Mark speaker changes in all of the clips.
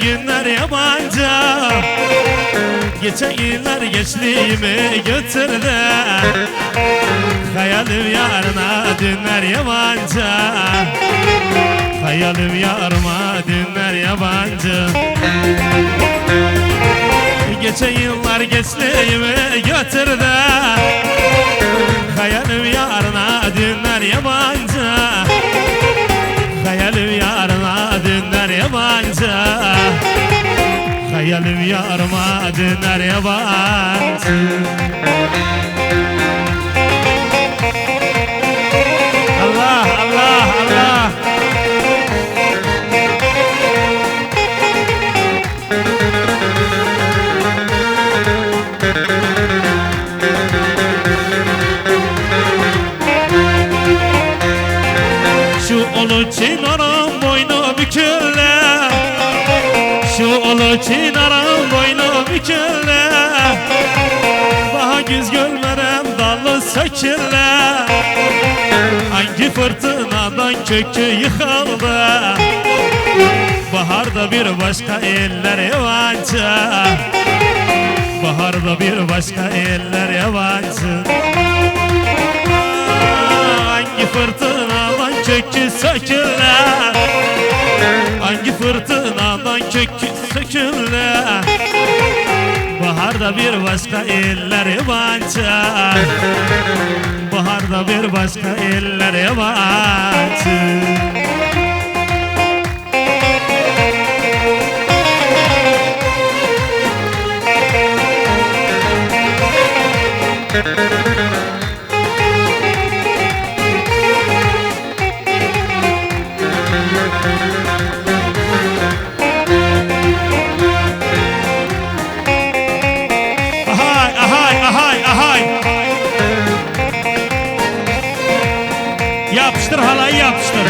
Speaker 1: günler yabancı. Geçen günler gençliğimi götürdü. Hayalim yarına dünler yabancı. Hayalim yarıma dünler yabancı. Geçen yıllar gençliğimi götürdü. Hayalim yarına dünler yabancı. Hayalim yarına dünler yabancı. Hayalim yarıma dünler yabancı. Allah Allah Allah. Şu ulu çınarın boynu büküle. Şu ulu çınarın boynu büküle. Daha güz görmeden dalı söküle. Hangi fırtınadan kökü yıkıldı. Baharda bir başka eller yabancı. Baharda bir başka eller yabancı. Hangi fırtınadan kökü söküler. Hangi fırtınadan kökü söküler. Baharda bir başka eller yabancı. Baharda bir başka eller yabancı. Yapıştır halayı yapıştır.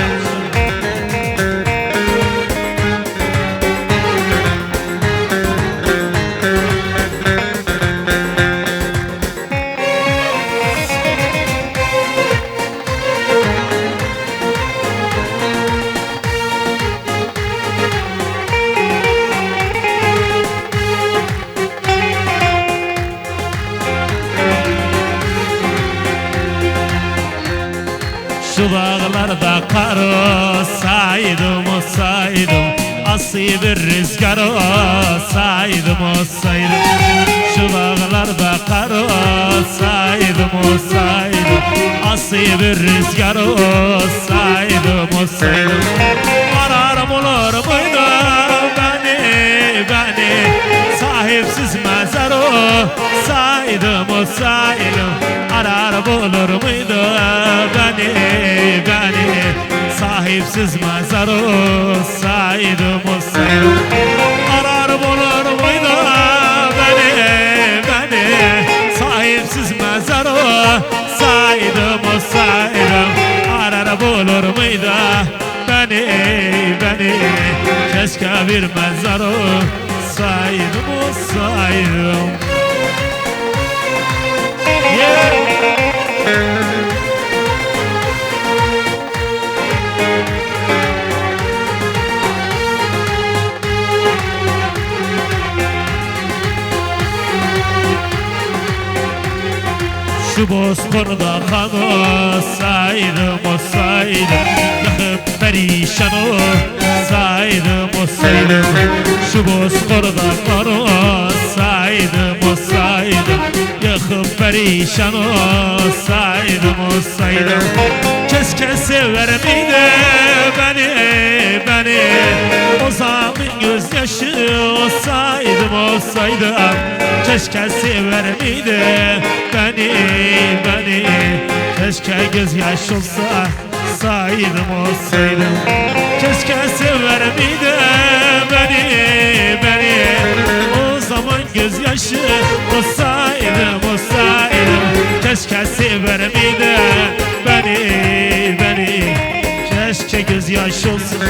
Speaker 1: Şu dağlarda kar olsaydım, olsaydım. Asi bir rüzgar olsaydım, olsaydım. Şu dağlarda kar olsaydım, olsaydım. Asi bir rüzgar olsaydım, olsaydım. Ararım olur muydu beni sahipsiz mezar olsaydım, olsaydım. Ararım olur muydu beni sahipsiz mezar olsaydım, olsaydım. Ararım olur muydu beni sahipsiz mezar olsaydım, olsaydım. Ararım olur muydu beni keşke bir mezar olsaydım, olsaydım. Yeah. Şu bozkırda kan olsaydım, olsaydım. Yakıp perişan olsaydım, olsaydım. Şu bozkırda kan olsaydım, olsaydım. Yakıp perişan olsaydım, olsaydım. Keşke sever miydi beni o zaman gözyaşı olsaydım, olsaydım. Keşke sever miydi beni keşke gözyaş olsa saydım, olsaydım. Keşke sever miydi beni o zaman gözyaşı olsaydım, olsaydım. Keşke sever miydi beni keşke gözyaş olsa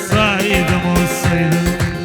Speaker 1: saydım, olsaydım.